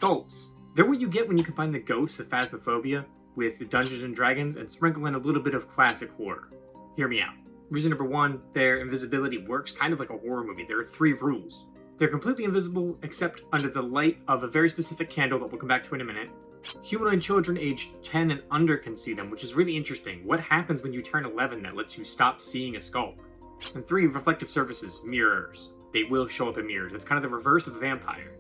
Skulks. They're what you get when you combine the ghosts of Phasmophobia with Dungeons and Dragons and sprinkle in a little bit of classic horror. Hear me out. Reason number one, their invisibility works kind of like a horror movie. There are 3 rules. They're completely invisible except under the light of a very specific candle that we'll come back to in a minute. Humanoid children aged 10 and under can see them, which is really interesting. What happens when you turn 11 that lets you stop seeing a skulk? And 3, reflective surfaces, mirrors. They will show up in mirrors. It's kind of the reverse of a vampire.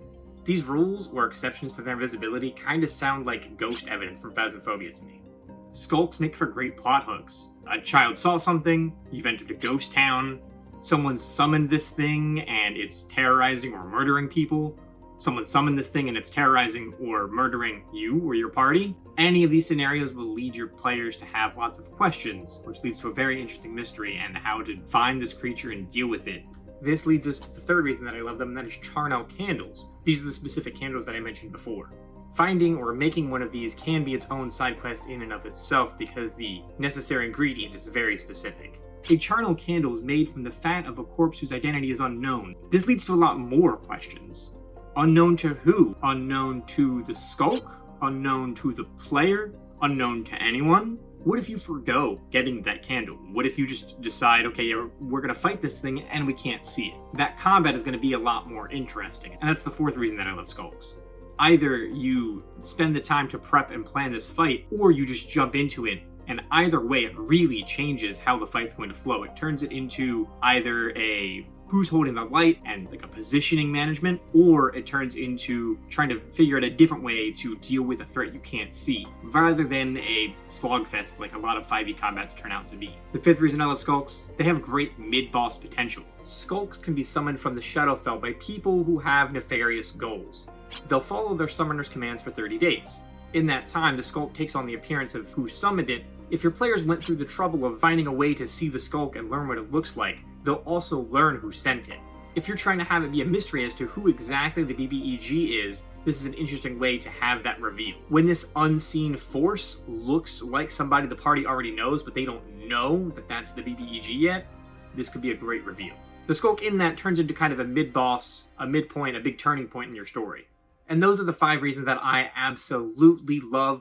These rules, or exceptions to their invisibility, kind of sound like ghost evidence from Phasmophobia to me. Skulks make for great plot hooks. A child saw something, you've entered a ghost town, someone summoned this thing and it's terrorizing or murdering people, someone summoned this thing and it's terrorizing or murdering you or your party. Any of these scenarios will lead your players to have lots of questions, which leads to a very interesting mystery and how to find this creature and deal with it. This leads us to the third reason that I love them, and that is charnel candles. These are the specific candles that I mentioned before. Finding or making one of these can be its own side quest in and of itself because the necessary ingredient is very specific. A charnel candle is made from the fat of a corpse whose identity is unknown. This leads to a lot more questions. Unknown to who? Unknown to the skulk? Unknown to the player? Unknown to anyone? What if you forgo getting that candle? What if you just decide, okay, yeah, we're going to fight this thing and we can't see it? That combat is going to be a lot more interesting. And that's the 4th reason that I love Skulks. Either you spend the time to prep and plan this fight, or you just jump into it. And either way, it really changes how the fight's going to flow. It turns it into either a who's holding the light and like a positioning management, or it turns into trying to figure out a different way to deal with a threat you can't see, rather than a slogfest like a lot of 5e combats turn out to be. The 5th reason I love Skulks, they have great mid-boss potential. Skulks can be summoned from the Shadowfell by people who have nefarious goals. They'll follow their summoner's commands for 30 days. In that time, the skulk takes on the appearance of who summoned it. If your players went through the trouble of finding a way to see the skulk and learn what it looks like, they'll also learn who sent it. If you're trying to have it be a mystery as to who exactly the BBEG is, this is an interesting way to have that reveal. When this unseen force looks like somebody the party already knows, but they don't know that that's the BBEG yet, this could be a great reveal. The skulk in that turns into kind of a mid-boss, a midpoint, a big turning point in your story. And those are the 5 reasons that I absolutely love